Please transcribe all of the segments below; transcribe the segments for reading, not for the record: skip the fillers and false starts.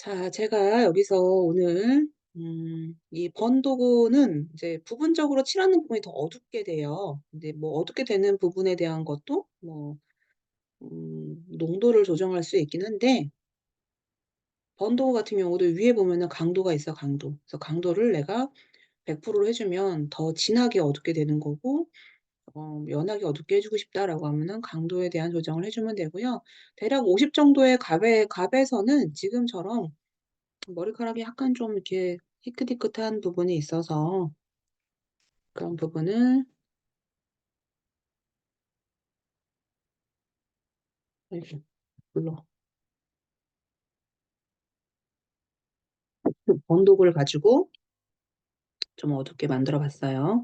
자, 제가 여기서 오늘 이 번도고는 이제 부분적으로 칠하는 부분이 더 어둡게 돼요. 근데 뭐 어둡게 되는 부분에 대한 것도 뭐 농도를 조정할 수 있긴 한데, 번도고 같은 경우도 위에 보면은 강도가 있어, 강도. 그래서 강도를 내가 100%로 해주면 더 진하게 어둡게 되는 거고, 연하게 어둡게 해주고 싶다라고 하면은 강도에 대한 조정을 해주면 되고요. 대략 50 정도의 값에서는 지금처럼 머리카락이 약간 좀 이렇게 희끗희끗한 부분이 있어서 그런 부분을 아이고 물러 번독을 가지고 좀 어둡게 만들어 봤어요.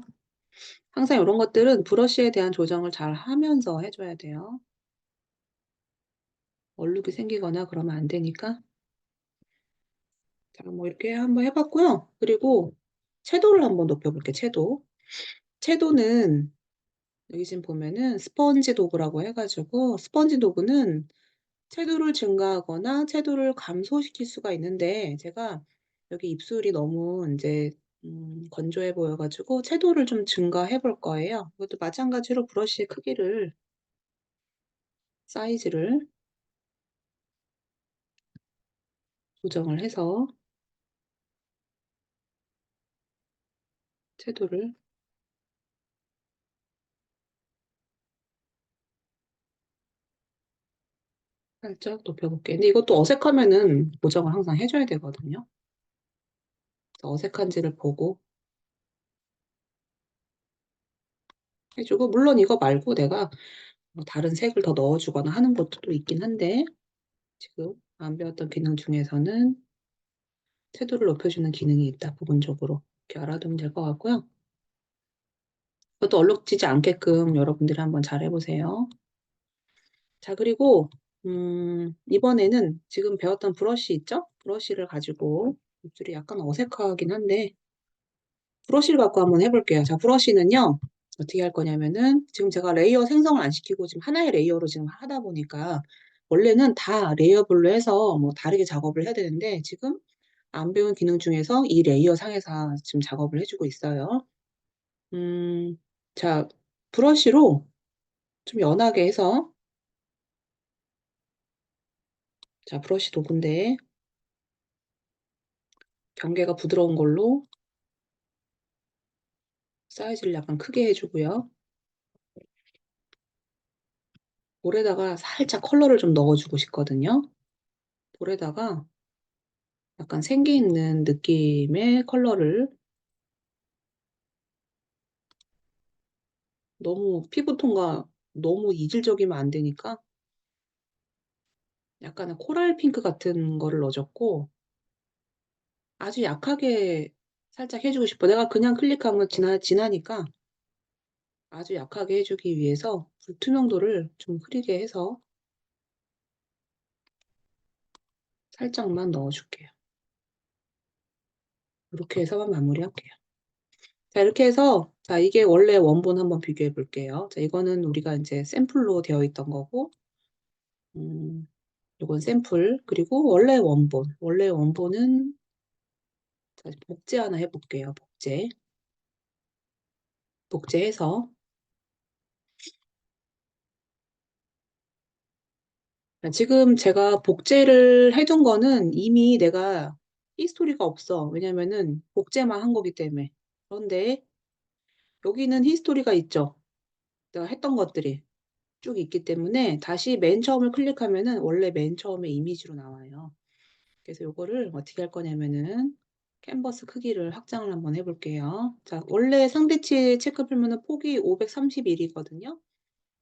항상 요런 것들은 브러쉬에 대한 조정을 잘 하면서 해 줘야 돼요. 얼룩이 생기거나 그러면 안 되니까. 자, 뭐 이렇게 한번 해 봤고요. 그리고 채도를 한번 높여 볼게요, 채도. 채도는 여기 지금 보면은 스펀지 도구라고 해 가지고, 스펀지 도구는 채도를 증가하거나 채도를 감소시킬 수가 있는데, 제가 여기 입술이 너무 인제 건조해 보여 가지고 채도를 좀 증가해 볼 거예요. 이것도 마찬가지로 브러쉬의 크기를, 사이즈를 조정을 해서 채도를 살짝 높여 볼게요. 근데 이것도 어색하면은 보정을 항상 해 줘야 되거든요. 그래서 어색한지를 보고 해 주고, 물론 이거 말고 내가 뭐 다른 색을 더 넣어 주거나 하는 것도 또 있긴 한데, 지금 안 배웠던 기능 중에서는 채도를 높여주는 기능이 있다, 부분적으로. 이렇게 알아두면 될 것 같고요. 그것도 얼룩지지 않게끔 여러분들이 한번 잘 해 보세요. 자, 그리고 이번에는 지금 배웠던 브러쉬 있죠? 브러쉬를 가지고, 입술이 약간 어색하긴 한데 브러쉬를 갖고 한번 해 볼게요. 자, 브러쉬는요, 어떻게 할 거냐면은, 지금 제가 레이어 생성을 안 시키고 지금 하나의 레이어로 지금 하다 보니까, 원래는 다 레이어별로 해서 뭐 다르게 작업을 해야 되는데, 지금 안 배운 기능 중에서 이 레이어 상에서 지금 작업을 해 주고 있어요. 음 자, 브러쉬로 좀 연하게 해서, 자 브러쉬 도구인데 경계가 부드러운 걸로 사이즈를 약간 크게 해 주고요. 볼에다가 살짝 컬러를 좀 넣어 주고 싶거든요. 볼에다가 약간 생기 있는 느낌의 컬러를, 너무 피부톤과 너무 이질적이면 안 되니까 약간의 코랄 핑크 같은 거를 넣어 줬고, 아주 약하게 살짝 해 주고 싶어. 내가 그냥 클릭하면 진하니까 아주 약하게 해 주기 위해서 불투명도를 좀 흐리게 해서 살짝만 넣어 줄게요. 이렇게 해서만 마무리할게요. 자, 이렇게 해서, 자 이게 원래 원본 한번 비교해 볼게요. 자, 이거는 우리가 인제 샘플로 되어 있던 거고, 음 요건 샘플, 그리고 원래 원본은, 자 복제 하나 해 볼게요. 복제해서, 지금 제가 복제를 해둔 거는 이미 내가 히스토리가 없어. 왜냐면은 복제만 한 거기 때문에. 그런데 여기는 히스토리가 있죠. 내가 했던 것들이 쭉 있기 때문에 다시 맨 처음을 클릭하면은 원래 맨 처음에 이미지로 나와요. 그래서 요거를 어떻게 할 거냐면은, 캔버스 크기를 확장을 한번 해 볼게요. 자, 원래 상대치 체크 풀면은 폭이 531 이거든요.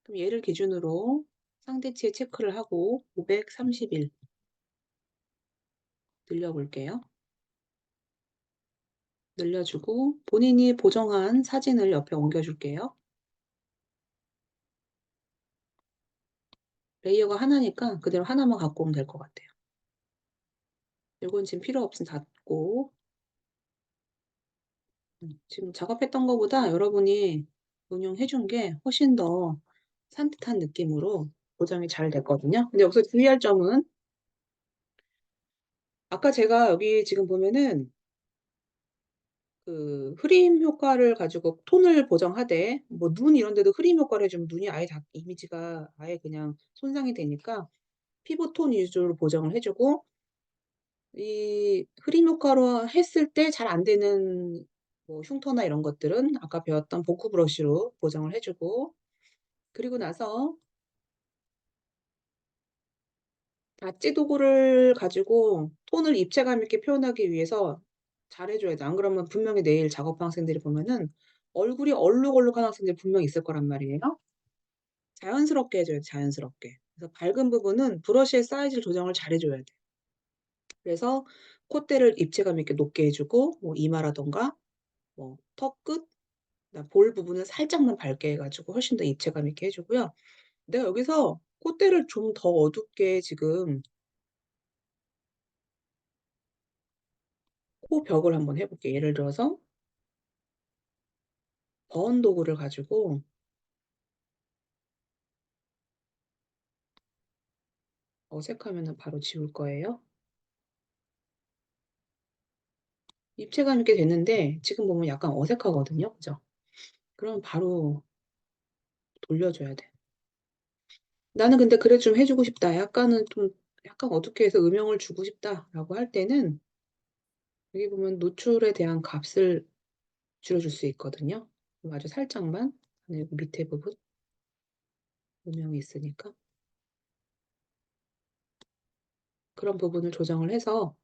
그럼 얘를 기준으로 상대치에 체크를 하고 531 늘려 볼게요. 늘려 주고 본인이 보정한 사진을 옆에 옮겨 줄게요. 레이어가 하나니까 그대로 하나만 갖고 오면 될 것 같아요. 요건 지금 필요 없으면 닫고, 지금 작업했던 거보다 여러분이 응용해 준 게 훨씬 더 산뜻한 느낌으로 보정이 잘 됐거든요. 근데 여기서 주의할 점은, 아까 제가 여기 지금 보면은 그 흐림 효과를 가지고 톤을 보정하되 뭐 눈 이런 데도 흐림 효과를 해 주면 눈이 아예 다 이미지가 아예 그냥 손상이 되니까 피부 톤 위주로 보정을 해 주고, 이 흐림 효과로 했을 때 잘 안 되는 뭐 흉터나 이런 것들은 아까 배웠던 보크 브러쉬로 보정을 해 주고, 그리고 나서 닷지 도구를 가지고 톤을 입체감 있게 표현하기 위해서 잘해 줘야 돼. 안 그러면 분명히 내일 작업한 학생들이 보면은 얼굴이 얼룩얼룩한 학생들이 분명히 있을 거란 말이에요. 자연스럽게 해 줘야 돼, 자연스럽게. 그래서 밝은 부분은 브러쉬의 사이즈를 조정을 잘해 줘야 돼. 그래서 콧대를 입체감 있게 높게 해 주고, 뭐 이마라든가 뭐 턱끝, 그다음 볼 부분을 살짝만 밝게 해 가지고 훨씬 더 입체감 있게 해 주고요. 내가 여기서 콧대를 좀 더 어둡게 지금 코 벽을 한번 해 볼게요. 예를 들어서 버언 도구를 가지고 어색하면은 바로 지울 거예요. 입체감 있게 됐는데 지금 보면 약간 어색하거든요. 그죠? 그럼 바로 돌려줘야 돼. '나는 근데 그래 좀 해 주고 싶다. 약간은 좀 약간 어둡게 해서 음영을 주고 싶다.'라고 할 때는 여기 보면 노출에 대한 값을 줄여줄 수 있거든요. 아주 살짝만, 그리고 밑에 부분 음영이 있으니까 그런 부분을 조정을 해서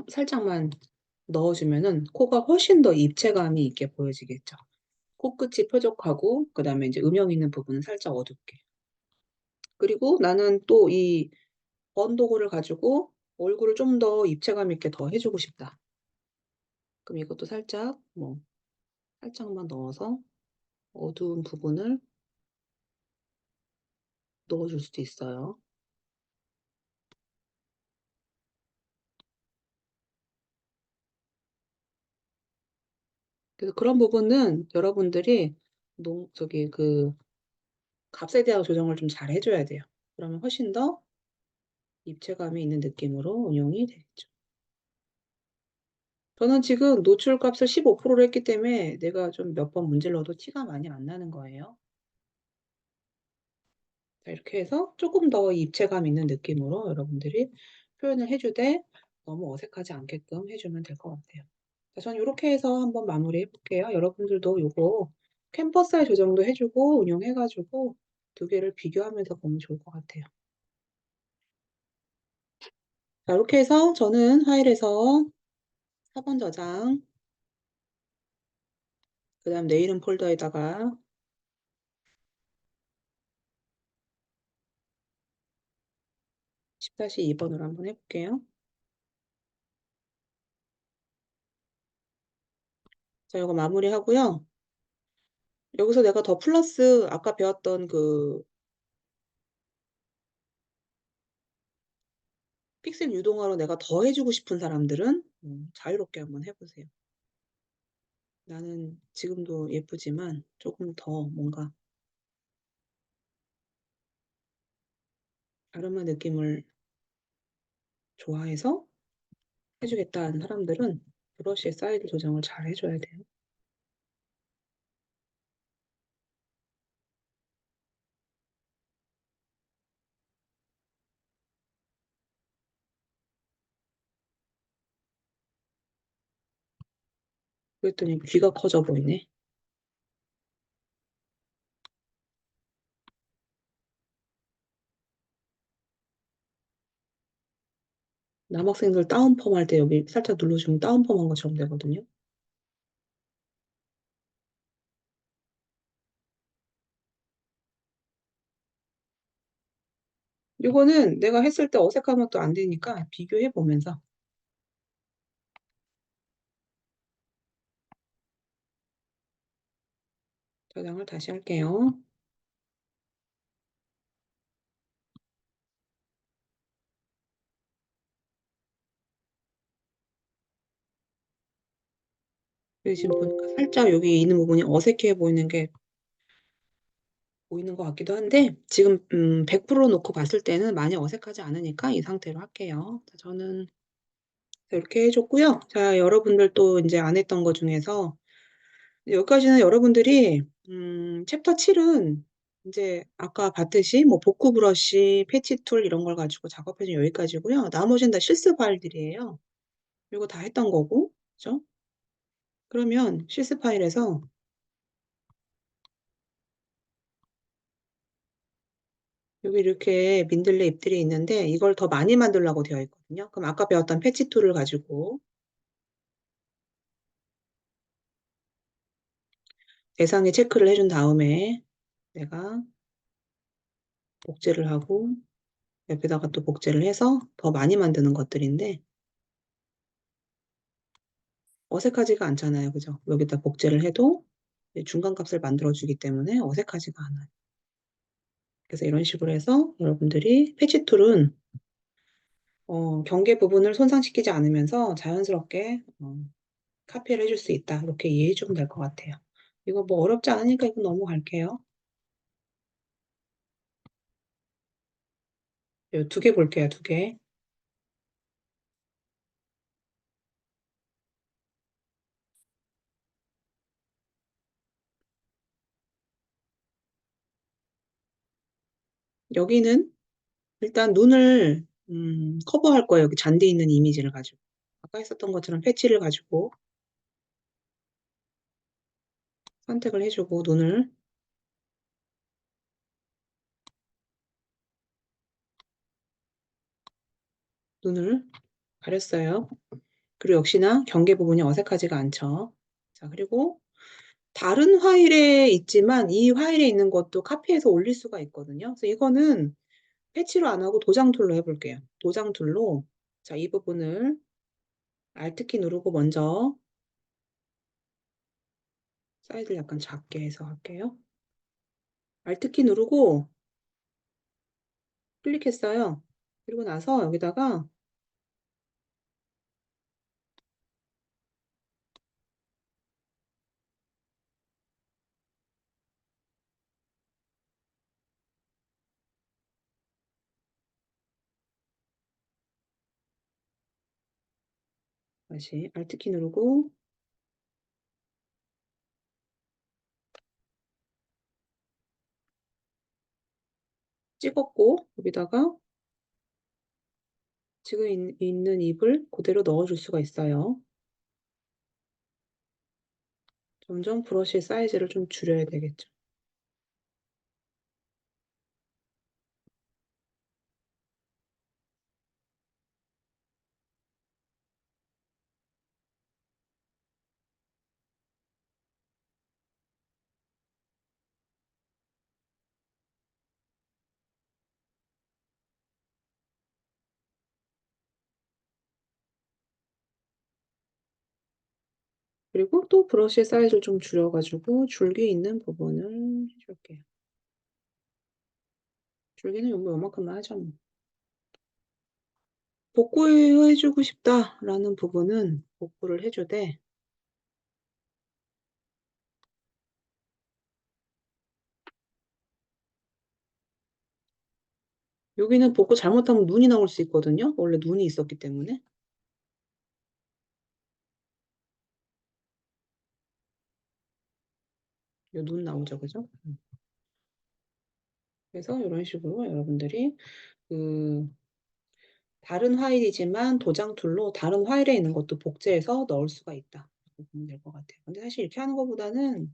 살짝만 넣어 주면은 코가 훨씬 더 입체감이 있게 보여지겠죠. 코끝이 뾰족하고 그다음에 인제 음영 있는 부분은 살짝 어둡게. 그리고 나는 또 이 언도구를 가지고 얼굴을 좀 더 입체감 있게 더 해 주고 싶다. 그럼 이것도 살짝 뭐 살짝만 넣어서 어두운 부분을 넣어 줄 수도 있어요. 그래서 그런 부분은 여러분들이 농 저기 그 값에 대한 조정을 좀 잘 해 줘야 돼요. 그러면 훨씬 더 입체감이 있는 느낌으로 운용이 되겠죠. 저는 지금 노출값을 15%로 했기 때문에 내가 좀 몇 번 문제를 넣어도 티가 많이 안 나는 거예요. 자, 이렇게 해서 쪼끔 더 입체감 있는 느낌으로 여러분들이 표현을 해 주되 너무 어색하지 않게끔 해 주면 될 것 같아요. 자, 저는 요렇게 해서 한번 마무리해 볼게요. 여러분들도 요거 캔버스 사이즈 조정도 해 주고 응용해 가지고 두 개를 비교하면서 보면 좋을 것 같아요. 자, 요렇게 해서 저는 파일에서 4번 저장, 그다음 내 이름 폴더에다가 10-2 번으로 한번 해 볼게요. 자, 요거 마무리하고요. 여기서 내가 더 플러스 아까 배웠던 그 픽셀 유동화로 내가 더 해 주고 싶은 사람들은 자유롭게 한번 해 보세요. 나는 지금도 예쁘지만 쪼금 더 뭔가 아로마 느낌을 좋아해서 해 주겠다 하는 사람들은 브러쉬의 사이즈 조정을 잘 해 줘야 돼요. 그랬더니 귀가 커져 보이네. 남학생들 다운펌 할 때 여기 살짝 눌러 주면 다운펌 한 것처럼 되거든요. 요거는 내가 했을 때 어색하면 또 안 되니까 비교해 보면서 저장을 다시 할게요. 여기 지금 보니까 살짝 여기 있는 부분이 어색해 보이는 게 보이는 것 같기도 한데 지금 100% 놓고 봤을 때는 많이 어색하지 않으니까 이 상태로 할게요. 자, 저는 이렇게 해줬고요. 자, 여러분들 또 이제 안 했던 거 중에서 여기까지는 여러분들이 챕터 7은 이제 아까 봤듯이 뭐 복구 브러쉬, 패치 툴 이런 걸 가지고 작업해 준 여기까지고요. 나머지는 다 실습 파일들이에요. 이거 다 했던 거고, 그죠? 그러면 실습 파일에서 여기 이렇게 민들레 잎들이 있는데 이걸 더 많이 만들려고 되어 있거든요. 그럼 아까 배웠던 패치 툴을 가지고 대상에 체크를 해준 다음에 내가 복제를 하고 옆에다가 또 복제를 해서 더 많이 만드는 것들인데 어색하지가 않잖아요. 그죠? 여기다 복제를 해도 중간값을 만들어주기 때문에 어색하지가 않아요. 그래서 이런 식으로 해서 여러분들이 패치 툴은 경계 부분을 손상시키지 않으면서 자연스럽게 카피를 해줄 수 있다. 이렇게 이해해 주면 될 것 같아요. 이거 뭐 어렵지 않으니까 이거 넘어갈게요. 두 개 볼게요. 두 개. 여기는 일단 눈을 커버할 거예요. 여기 잔디 있는 이미지를 가지고. 아까 했었던 것처럼 패치를 가지고 선택을 해주고 눈을 가렸어요. 그리고 역시나 경계 부분이 어색하지가 않죠. 자, 그리고 다른 파일에 있지만 이 파일에 있는 것도 카피해서 올릴 수가 있거든요. 그래서 이거는 패치로 안 하고 도장 툴로 해볼게요. 도장 툴로 자, 이 부분을 Alt키 누르고 먼저 사이즈를 약간 작게 해서 할게요. Alt키 누르고 클릭했어요. 그리고 나서 여기다가 다시 Alt키 누르고 찍었고 여기다가 지금 있는 잎을 그대로 넣어줄 수가 있어요. 점점 브러쉬 사이즈를 좀 줄여야 되겠죠. 그리고 또 브러쉬 사이즈를 좀 줄여가지고 줄기 있는 부분을 해줄게요. 줄기는 요만큼만 하죠. 뭐. 복구해주고 싶다라는 부분은 복구를 해주되 여기는 복구 잘못하면 눈이 나올 수 있거든요. 원래 눈이 있었기 때문에. 요 눈 나오죠, 그죠? 그래서 이런 식으로 여러분들이 그 다른 파일이지만 도장 툴로 다른 파일에 있는 것도 복제해서 넣을 수가 있다. 이렇게 보면 될 것 같아요. 근데 사실 이렇게 하는 것보다는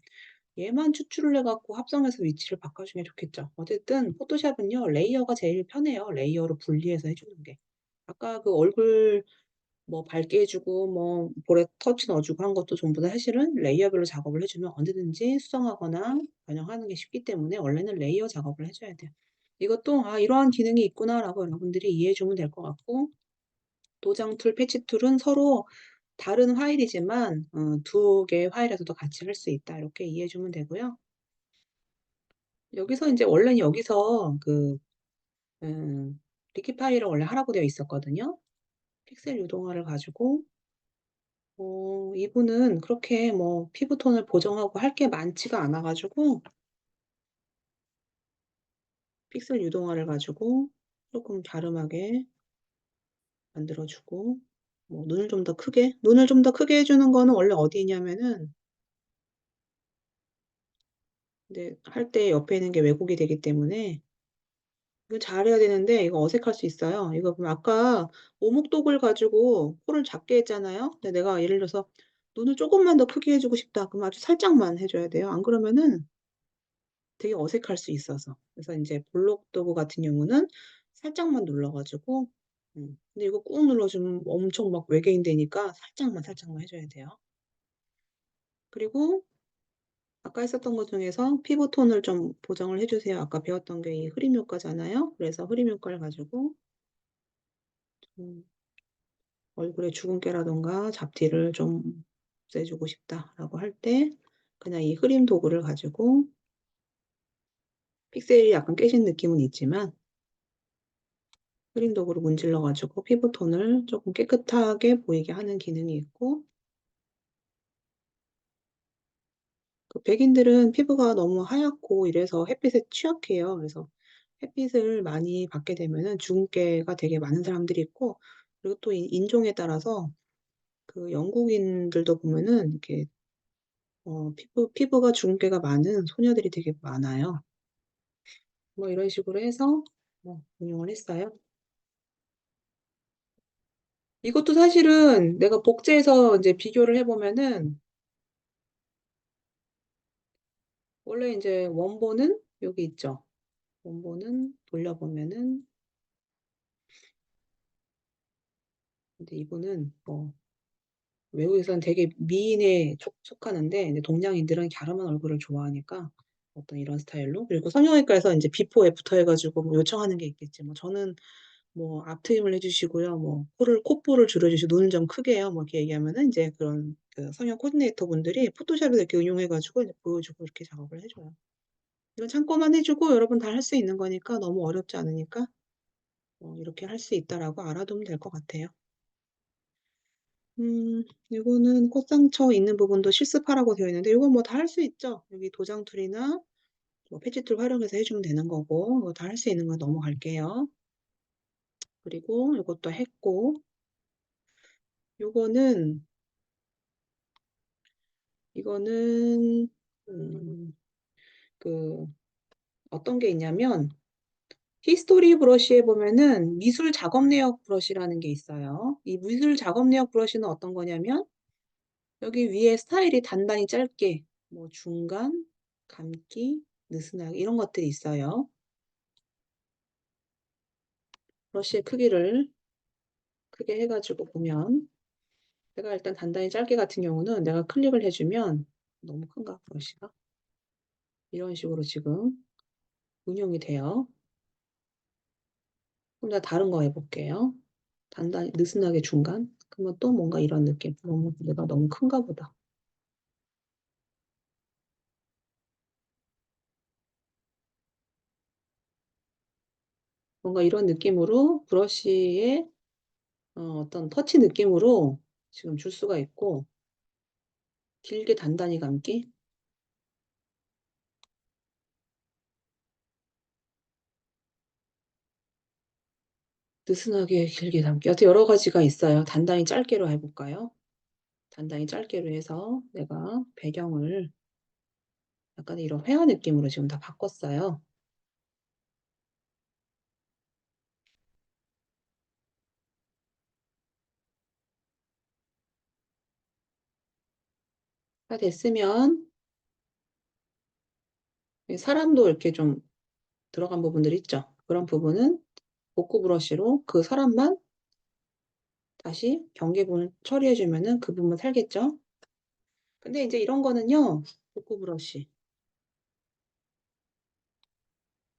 얘만 추출을 해갖고 합성해서 위치를 바꿔주는 게 좋겠죠. 어쨌든 포토샵은요, 레이어가 제일 편해요. 레이어로 분리해서 해주는 게. 아까 그 얼굴 뭐 밝게 해주고 뭐 볼에 터치 넣어주고 한 것도 전부 다 사실은 레이어별로 작업을 해주면 언제든지 수정하거나 변형하는 게 쉽기 때문에 원래는 레이어 작업을 해줘야 돼요. 이것도 아 이러한 기능이 있구나라고 여러분들이 이해해 주면 될 것 같고 도장 툴, 패치 툴은 서로 다른 파일이지만 두 개의 파일에서도 같이 할 수 있다. 이렇게 이해해 주면 되고요. 여기서 이제 원래는 여기서 그 리퀴 파일을 원래 하라고 되어 있었거든요. 픽셀 유동화를 가지고 이분은 그렇게 뭐 피부톤을 보정하고 할 게 많지가 않아가지고 픽셀 유동화를 가지고 조금 갸름하게 만들어주고 뭐 눈을 좀 더 크게 해주는 거는 원래 어디 있냐면은 근데 할 때 옆에 있는 게 왜곡이 되기 때문에 이거 잘해야 되는데 이거 어색할 수 있어요. 이거 보면 아까 오목독을 가지고 코를 작게 했잖아요. 근데 내가 예를 들어서 눈을 조금만 더 크게 해주고 싶다. 그럼 아주 살짝만 해줘야 돼요. 안 그러면은 되게 어색할 수 있어서. 그래서 이제 볼록 도구 같은 경우는 살짝만 눌러가지고 근데 이거 꾹 눌러주면 엄청 막 외계인 되니까 살짝만 해줘야 돼요. 그리고 아까 했었던 것 중에서 피부 톤을 좀 보정을 해주세요. 아까 배웠던 게 이 흐림 효과잖아요. 그래서 흐림 효과를 가지고 좀 얼굴에 주근깨라던가 잡티를 좀 없애주고 싶다라고 할 때 그냥 이 흐림 도구를 가지고 픽셀이 약간 깨진 느낌은 있지만 흐림 도구로 문질러 가지고 피부 톤을 조금 깨끗하게 보이게 하는 기능이 있고 그 백인들은 피부가 너무 하얗고 이래서 햇빛에 취약해요. 그래서 햇빛을 많이 받게 되면은 주근깨가 되게 많은 사람들이 있고 그리고 또 인종에 따라서 그 영국인들도 보면은 이렇게 피부가 주근깨가 많은 소녀들이 되게 많아요. 뭐 이런 식으로 해서 응용을 했어요. 이것도 사실은 내가 복제해서 이제 비교를 해보면은 원래 이제 원본은 여기 있죠. 원본은 돌려보면은 근데 이거는 뭐 외국에서는 되게 미인에 속하는데 이제 동양인들은 갸름한 얼굴을 좋아하니까 어떤 이런 스타일로 그리고 성형외과에서 이제 비포 애프터 해가지고 뭐 요청하는 게 있겠지. 뭐 저는 뭐 앞트임을 해주시고요. 뭐 콧볼을 줄여주시고 눈을 좀 크게 해요. 뭐 이렇게 얘기하면은 이제 그런 그 성형 코디네이터 분들이 포토샵에서 이렇게 응용해가지고 이제 보여주고 이렇게 작업을 해줘요. 이건 참고만 해주고 여러분 다 할 수 있는 거니까 너무 어렵지 않으니까 이렇게 할 수 있다라고 알아두면 될 것 같아요. 이거는 콧상처 있는 부분도 실습하라고 되어 있는데 이건 뭐 다 할 수 있죠. 여기 도장 툴이나 뭐 패치 툴 활용해서 해주면 되는 거고 이거 다 할 수 있는 거 넘어갈게요. 그리고 이것도 했고 요거는 이거는 그 어떤 게 있냐면 히스토리 브러쉬에 보면은 미술 작업 내역 브러쉬라는 게 있어요. 이 미술 작업 내역 브러쉬는 어떤 거냐면 여기 위에 스타일이 단단히 짧게 뭐 중간, 감기, 느슨하게 이런 것들이 있어요. 브러쉬의 크기를 크게 해가지고 보면 내가 일단 단단히 짧게 같은 경우는 내가 클릭을 해주면 너무 큰가 브러쉬가 이런 식으로 지금 운영이 돼요. 그럼 나 다른 거 해볼게요. 단단히 느슨하게 중간 그러면 또 뭔가 이런 느낌 너무 내가 너무 큰가 보다. 뭔가 이런 느낌으로 브러쉬의 어떤 터치 느낌으로 지금 줄 수가 있고 길게 단단히 감기 느슨하게 길게 감기 하여튼 여러 가지가 있어요. 단단히 짧게로 해볼까요? 단단히 짧게로 해서 내가 배경을 약간 이런 회화 느낌으로 지금 다 바꿨어요. 다 됐으면 사람도 이렇게 좀 들어간 부분들 있죠. 그런 부분은 복구 브러쉬로 그 사람만 다시 경계부분 처리해주면은 그 부분 살겠죠. 근데 이제 이런 거는요. 복구 브러쉬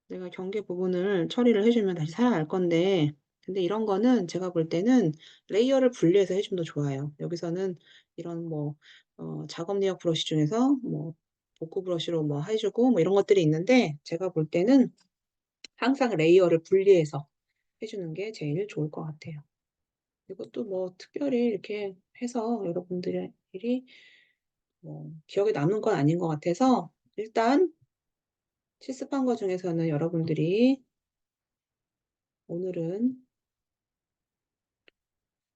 내가 경계 부분을 처리를 해주면 다시 살아날 건데 근데 이런 거는 제가 볼 때는 레이어를 분리해서 해주면 더 좋아요. 여기서는 이런 뭐 작업 내역 브러쉬 중에서 뭐 복구 브러쉬로 뭐 해주고 뭐 이런 것들이 있는데 제가 볼 때는 항상 레이어를 분리해서 해주는 게 제일 좋을 것 같아요. 이것도 뭐 특별히 이렇게 해서 여러분들이 뭐 기억에 남는 건 아닌 것 같아서 일단 실습한 것 중에서는 여러분들이 오늘은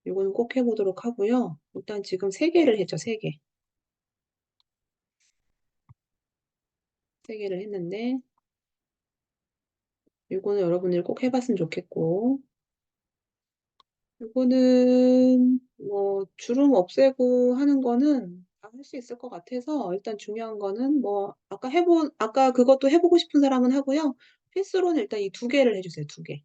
요거는 꼭 해보도록 하고요. 일단 지금 3개를 했죠, 3개. 3개를 했는데, 요거는 여러분들이 꼭 해봤으면 좋겠고, 요거는 뭐 주름 없애고 하는 거는 다 할 수 있을 것 같아서 일단 중요한 거는 뭐 아까 그것도 해보고 싶은 사람은 하고요. 필수로는 일단 이 2개를 해주세요. 2개.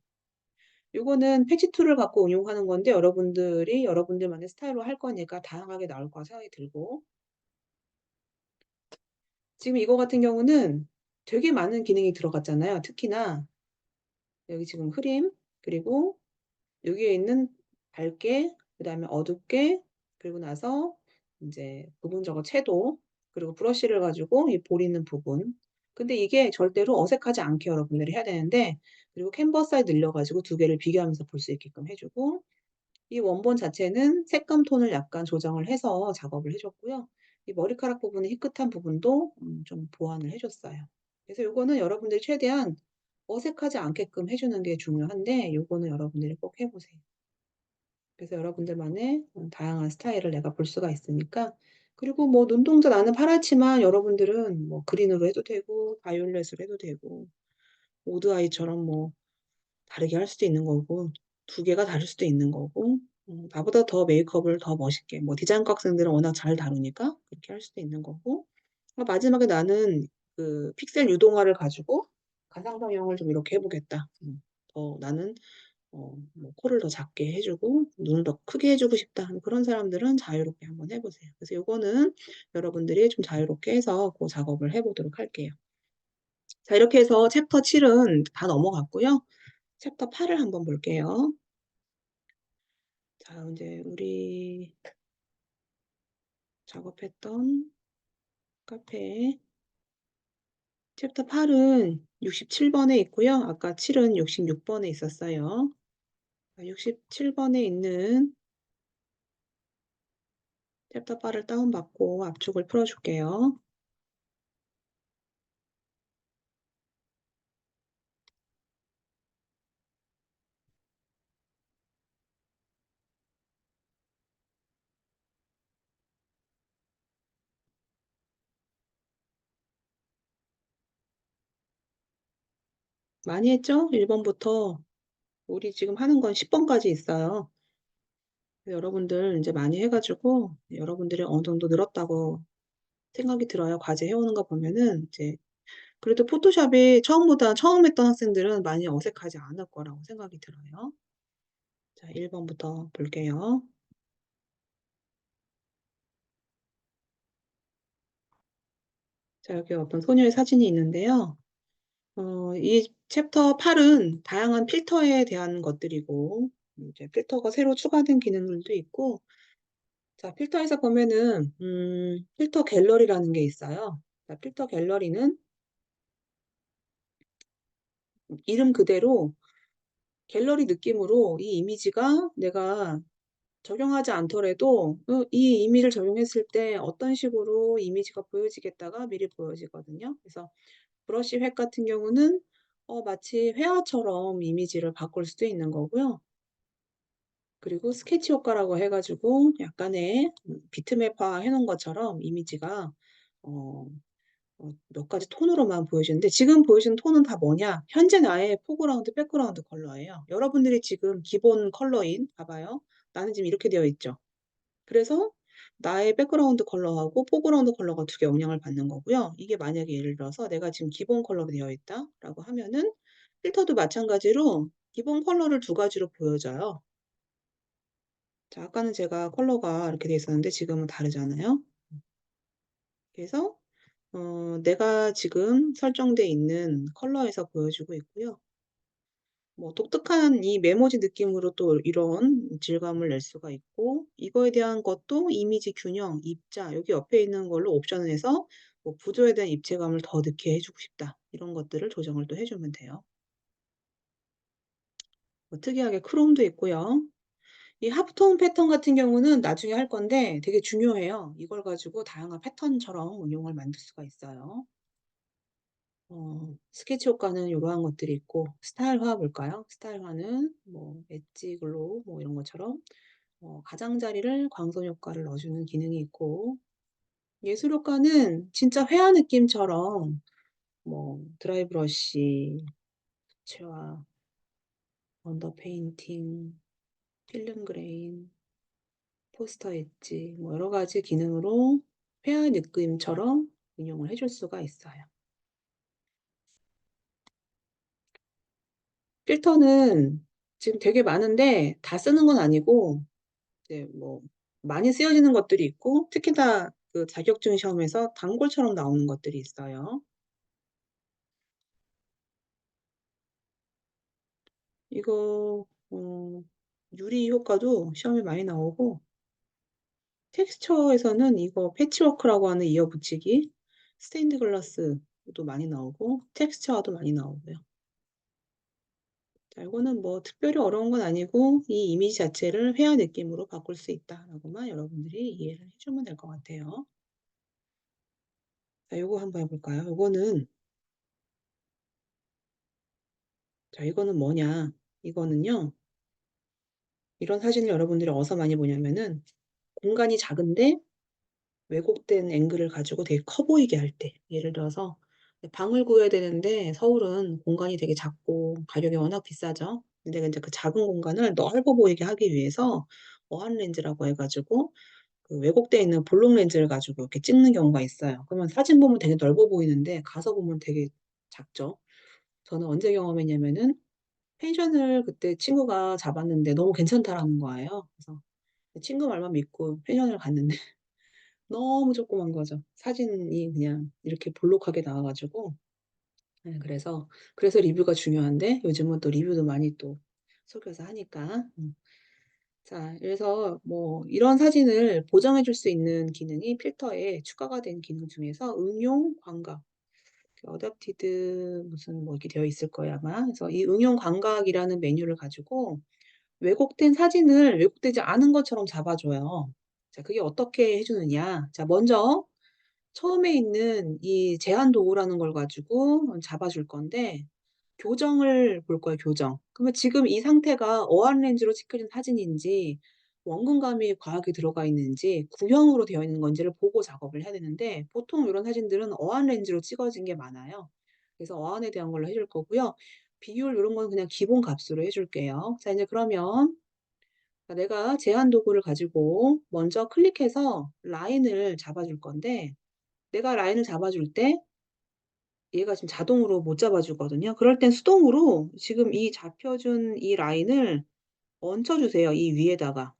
요거는 패치 툴을 갖고 응용하는 건데 여러분들이 여러분들만의 스타일로 할 거니까 다양하게 나올 거라 생각이 들고 지금 이거 같은 경우는 되게 많은 기능이 들어갔잖아요. 특히나 여기 지금 흐림 그리고 여기에 있는 밝게, 그 다음에 어둡게, 그리고 나서 이제 부분적으로 채도, 그리고 브러쉬를 가지고 이 볼 있는 부분. 근데 이게 절대로 어색하지 않게 여러분들이 해야 되는데, 그리고 캔버스에 늘려가지고 2개를 비교하면서 볼 수 있게끔 해주고, 이 원본 자체는 색감 톤을 약간 조정을 해서 작업을 해줬고요. 이 머리카락 부분의 희끗한 부분도 좀 보완을 해줬어요. 그래서 요거는 여러분들이 최대한 어색하지 않게끔 해주는 게 중요한데, 요거는 여러분들이 꼭 해보세요. 그래서 여러분들만의 다양한 스타일을 내가 볼 수가 있으니까. 그리고 뭐 눈동자 나는 파랗지만 여러분들은 뭐 그린으로 해도 되고, 바이올렛으로 해도 되고, 오드 아이처럼 뭐 다르게 할 수도 있는 거고, 2개가 다를 수도 있는 거고, 나보다 더 메이크업을 더 멋있게, 뭐 디자인과 학생들은 워낙 잘 다루니까 그렇게 할 수도 있는 거고, 마지막에 나는 그 픽셀 유동화를 가지고 가상 성형을 좀 이렇게 해보겠다. 더 나는 뭐 코를 더 작게 해주고 눈을 더 크게 해주고 싶다 하는 그런 사람들은 자유롭게 한번 해보세요. 그래서 요거는 여러분들이 좀 자유롭게 해서 그 작업을 해보도록 할게요. 자, 이렇게 해서 챕터 7은 다 넘어갔고요. 챕터 8을 한번 볼게요. 자, 이제 우리 작업했던 카페 챕터 8은 67번에 있고요. 아까 7은 66번에 있었어요. 67번에 있는 챕터 8을 다운받고 압축을 풀어줄게요. 많이 했죠? 1번부터 우리 지금 하는 건 10번까지 있어요. 여러분들 이제 많이 해가지고 여러분들이 어느 정도 늘었다고 생각이 들어요. 과제 해오는 거 보면은 이제 그래도 포토샵이 처음 했던 학생들은 많이 어색하지 않을 거라고 생각이 들어요. 자, 1번부터 볼게요. 자, 여기 어떤 소녀의 사진이 있는데요. 이 챕터 8은 다양한 필터에 대한 것들이고, 이제 필터가 새로 추가된 기능들도 있고, 자, 필터에서 보면은, 필터 갤러리라는 게 있어요. 자, 필터 갤러리는 이름 그대로 갤러리 느낌으로 이 이미지가 내가 적용하지 않더라도 이 이미지를 적용했을 때 어떤 식으로 이미지가 보여지겠다가 미리 보여지거든요. 그래서 브러쉬 획 같은 경우는 마치 회화처럼 이미지를 바꿀 수도 있는 거고요. 그리고 스케치 효과라고 해가지고 약간의 비트맵화 해놓은 것처럼 이미지가 어, 몇 가지 톤으로만 보여주는데 지금 보여주는 톤은 다 뭐냐? 현재 나의 포그라운드, 백그라운드 컬러예요. 여러분들이 지금 기본 컬러인, 봐봐요. 나는 지금 이렇게 되어 있죠. 그래서 나의 백그라운드 컬러하고 포그라운드 컬러가 2개 영향을 받는 거고요. 이게 만약에 예를 들어서 내가 지금 기본 컬러로 되어 있다라고 하면은 필터도 마찬가지로 기본 컬러를 2가지로 보여줘요. 자, 아까는 제가 컬러가 이렇게 돼 있었는데 지금은 다르잖아요. 그래서 내가 지금 설정돼 있는 컬러에서 보여주고 있고요. 뭐 독특한 이 메모지 느낌으로 또 이런 질감을 낼 수가 있고 이거에 대한 것도 이미지 균형, 입자 여기 옆에 있는 걸로 옵션을 해서 뭐 구조에 대한 입체감을 더 넣게 해주고 싶다. 이런 것들을 조정을 또 해주면 돼요. 뭐 특이하게 크롬도 있고요. 이 하프톤 패턴 같은 경우는 나중에 할 건데 되게 중요해요. 이걸 가지고 다양한 패턴처럼 응용을 만들 수가 있어요. 스케치 효과는 이러한 것들이 있고 스타일화 볼까요? 스타일화는 뭐 엣지 글로우 뭐 이런 것처럼 가장자리를 광선 효과를 넣어주는 기능이 있고, 예술 효과는 진짜 회화 느낌처럼 드라이 브러쉬, 체화, 언더 페인팅, 필름 그레인, 포스터 엣지, 여러 가지 기능으로 회화 느낌처럼 응용을 해줄 수가 있어요. 필터는 지금 되게 많은데 다 쓰는 건 아니고, 이제 많이 쓰여지는 것들이 있고, 특히 다 그 자격증 시험에서 단골처럼 나오는 것들이 있어요. 이거, 유리 효과도 시험에 많이 나오고, 텍스처에서는 이거 패치워크라고 하는 이어 붙이기, 스테인드 글라스도 많이 나오고, 텍스처도 많이 나오고요. 자, 이거는 특별히 어려운 건 아니고, 이 이미지 자체를 회화 느낌으로 바꿀 수 있다라고만 여러분들이 이해를 해주면 될 것 같아요. 자, 요거 한번 해볼까요? 자, 이거는 뭐냐? 이거는요, 이런 사진을 여러분들이 어디서 많이 보냐면은, 공간이 작은데 왜곡된 앵글을 가지고 되게 커 보이게 할 때, 예를 들어서 방을 구해야 되는데 서울은 공간이 되게 작고 가격이 워낙 비싸죠. 근데 이제 그 작은 공간을 넓어 보이게 하기 위해서 어안 렌즈라고 해가지고 그 왜곡돼 있는 볼록 렌즈를 가지고 이렇게 찍는 경우가 있어요. 그러면 사진 보면 되게 넓어 보이는데 가서 보면 되게 작죠. 저는 언제 경험했냐면은 펜션을 그때 친구가 잡았는데 너무 괜찮다라는 거예요. 그래서 친구 말만 믿고 펜션을 갔는데 너무 조그만 거죠. 사진이 그냥 이렇게 볼록하게 나와가지고. 네, 그래서 리뷰가 중요한데 요즘은 또 리뷰도 많이 또 속여서 하니까. 자, 그래서 이런 사진을 보정해 줄 수 있는 기능이 필터에 추가가 된 기능 중에서 응용 광각, 어댑티드 무슨 이렇게 되어 있을 거예요, 아마. 그래서 이 응용 광각이라는 메뉴를 가지고 왜곡된 사진을 왜곡되지 않은 것처럼 잡아줘요. 자, 그게 어떻게 해주느냐. 자, 먼저 처음에 있는 이 제한 도구라는 걸 가지고 잡아줄 건데, 교정을 볼 거예요, 교정. 그러면 지금 이 상태가 어안 렌즈로 찍혀진 사진인지, 원근감이 과하게 들어가 있는지, 구형으로 되어 있는 건지를 보고 작업을 해야 되는데, 보통 이런 사진들은 어안 렌즈로 찍어진 게 많아요. 그래서 어안에 대한 걸로 해줄 거고요. 비율 이런 건 그냥 기본 값으로 해줄게요. 자, 이제 그러면 내가 제한 도구를 가지고 먼저 클릭해서 라인을 잡아줄 건데, 내가 라인을 잡아줄 때 얘가 지금 자동으로 못 잡아주거든요. 그럴 땐 수동으로 지금 이 잡혀준 이 라인을 얹혀주세요. 이 위에다가.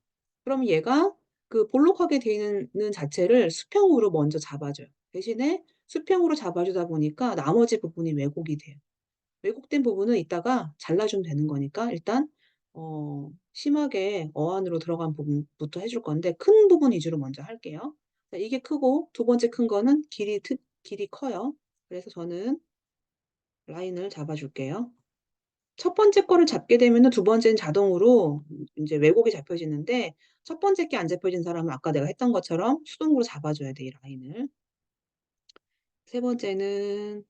그럼 얘가 그 볼록하게 되어 있는 자체를 수평으로 먼저 잡아줘요. 대신에 수평으로 잡아주다 보니까 나머지 부분이 왜곡이 돼요. 왜곡된 부분은 이따가 잘라주면 되는 거니까 일단 심하게 어안으로 들어간 부분부터 해줄 건데 큰 부분 위주로 먼저 할게요. 자, 이게 크고 두 번째 큰 거는 길이 커요. 그래서 저는 라인을 잡아줄게요. 첫 번째 거를 잡게 되면은 두 번째는 자동으로 이제 왜곡이 잡혀지는데 첫 번째 게 안 잡혀진 사람은 아까 내가 했던 것처럼 수동으로 잡아줘야 돼, 이 라인을. 세 번째는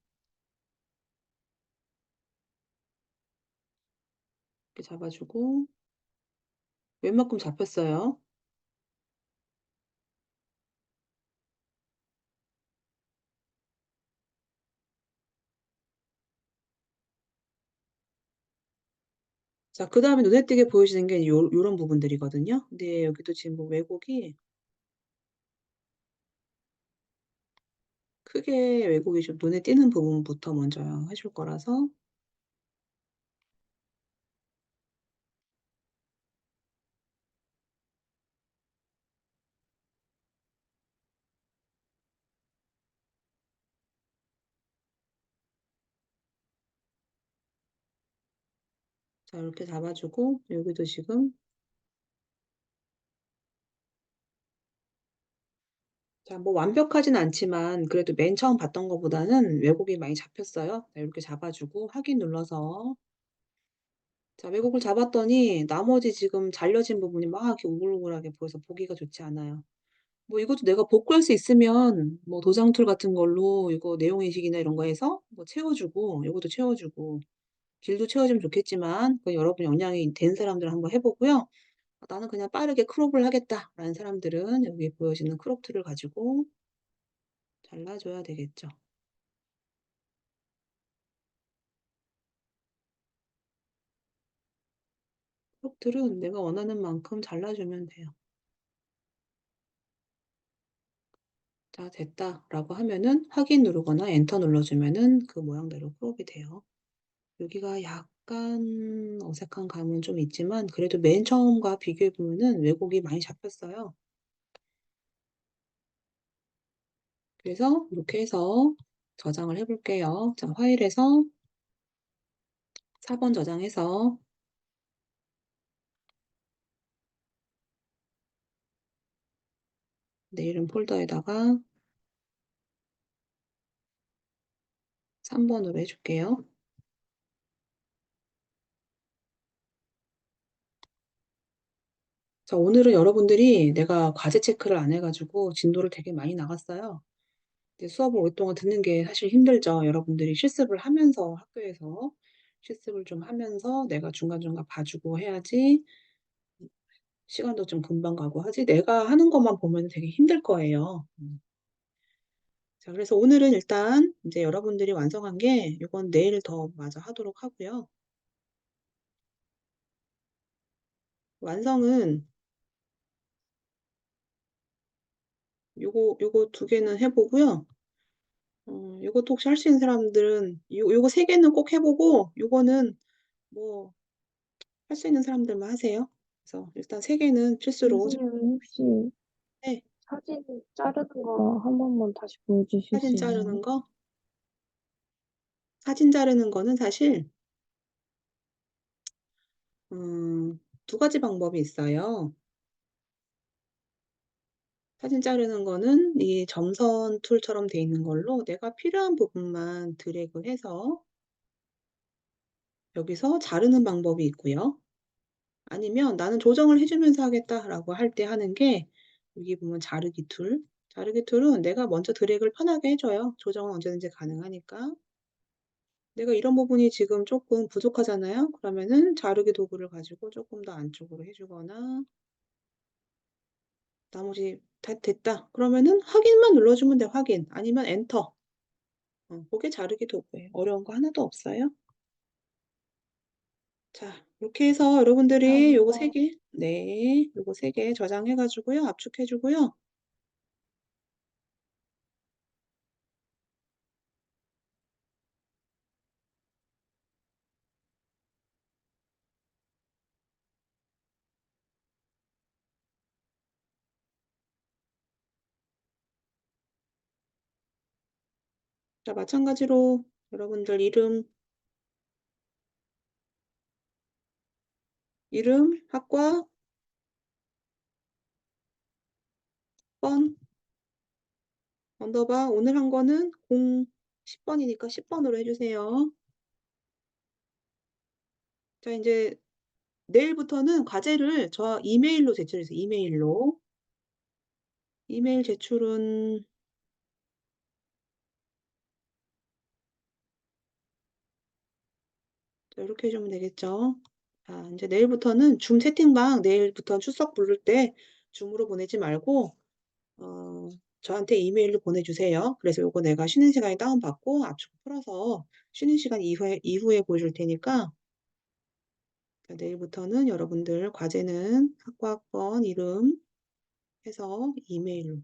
이렇게 잡아주고 웬만큼 잡혔어요. 자, 그 다음에 눈에 띄게 보여지는 게 요런 부분들이거든요. 근데 여기도 지금 왜곡이 크게 왜곡이 좀 눈에 띄는 부분부터 먼저 해줄 거라서 자, 이렇게 잡아주고 여기도 지금 자, 완벽하진 않지만 그래도 맨 처음 봤던 것보다는 왜곡이 많이 잡혔어요. 자, 이렇게 잡아주고 확인 눌러서 자, 왜곡을 잡았더니 나머지 지금 잘려진 부분이 막 이렇게 우글우글하게 보여서 보기가 좋지 않아요. 이것도 내가 복구할 수 있으면 도장 툴 같은 걸로 이거 내용 인식이나 이런 거 해서 채워주고 이것도 채워주고 길도 채워주면 좋겠지만 그 여러분 역량이 된 사람들 한번 해보고요. 나는 그냥 빠르게 크롭을 하겠다'라는 사람들은 여기 보여지는 크롭 툴을 가지고 잘라 줘야 되겠죠. 크롭 툴은 내가 원하는 만큼 잘라 주면 돼요. "자 됐다."라고 하면은 확인 누르거나 엔터 눌러 주면은 그 모양대로 크롭이 돼요. 여기가 약간 어색한 감은 좀 있지만 그래도 맨 처음과 비교해 보면은 왜곡이 많이 잡혔어요. 그래서 이렇게 해서 저장을 해 볼게요. 자 파일에서 4번 저장해서 내 이름 폴더에다가 3 번으로 해 줄게요. 자 오늘은 여러분들이 내가 과제 체크를 안 해 가지고 진도를 되게 많이 나갔어요. 이제 수업을 오랫동안 듣는 게 사실 힘들죠. 여러분들이 실습을 하면서 학교에서 실습을 좀 하면서 내가 중간중간 봐 주고 해야지 시간도 좀 금방 가고 하지 내가 하는 것만 보면은 되게 힘들 거예요. 자 그래서 오늘은 일단 인제 여러분들이 완성한 게 요건 내일 더 마저 하도록 하고요. 완성은 요거 2 개는 해 보고요. 요것도 혹시 할 수 있는 사람들은 요거 3 개는 꼭 해 보고 요거는 뭐 할 수 있는 사람들만 하세요. 그래서 일단 3 개는 필수로 선생님 혹시 네. 사진 자르는 거 한 번만 다시 보여주실 사진 수 있나요? 자르는 거 사진 자르는 거는 사실 2 가지 방법이 있어요. 사진 자르는 거는 이 점선 툴처럼 돼 있는 걸로 내가 필요한 부분만 드래그해서 여기서 자르는 방법이 있고요. 아니면 '나는 조정을 해 주면서 하겠다.'라고 할 때 하는 게 여기 보면 자르기 툴. 자르기 툴은 내가 먼저 드래그를 편하게 해 줘요. 조정은 언제든지 가능하니까. 내가 이런 부분이 지금 쪼끔 부족하잖아요. 그러면은 자르기 도구를 가지고 쪼끔 더 안쪽으로 해 주거나 나머지 다 됐다 그러면은 확인만 눌러 주면 돼요, 확인. 아니면 엔터. 고게 자르기 도구예요. 어려운 거 하나도 없어요. 자 요렇게 해서 여러분들이 요거 감사합니다. 3개 네. 요거 3개 저장해 가지고요. 압축해 주고요. 자 마찬가지로 여러분들 이름, 학과, 번, 언더바 오늘 한 거는 10 번이니까 10 번으로 해 주세요. 자 인제 내일부터는 과제를 저 이메일로 제출해 주세요, 이메일로. 이메일 제출은 자 요렇게 해 주면 되겠죠. 자 인제 내일부터는 줌 채팅방 내일부터 출석 부를 때 줌으로 보내지 말고 어 저한테 이메일로 보내주세요. 그래서 요거 내가 쉬는 시간에 다운받고 압축 풀어서 쉬는 시간 이후에 보여줄 테니까 자 내일부터는 여러분들 과제는 학과, 학번, 이름 해서 이메일로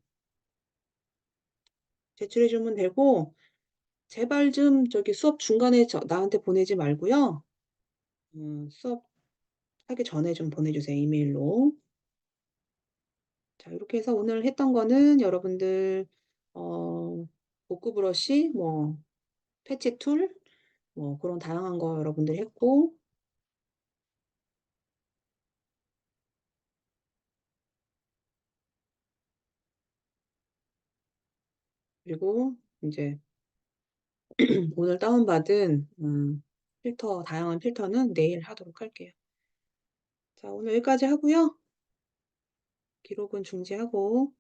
제출해 주면 되고 제발 좀 저기 수업 중간에 나한테 보내지 말고요. 수업하기 전에 좀 보내주세요, 이메일로. 자 요렇게 해서 오늘 했던 거는 여러분들 어 복구 브러쉬 뭐 패치 툴 뭐 그런 다양한 거 여러분들이 했고 그리고 인제 오늘 다운받은 필터 다양한 필터는 내일 하도록 할게요. 자 오늘 여기까지 하고요. 기록은 중지하고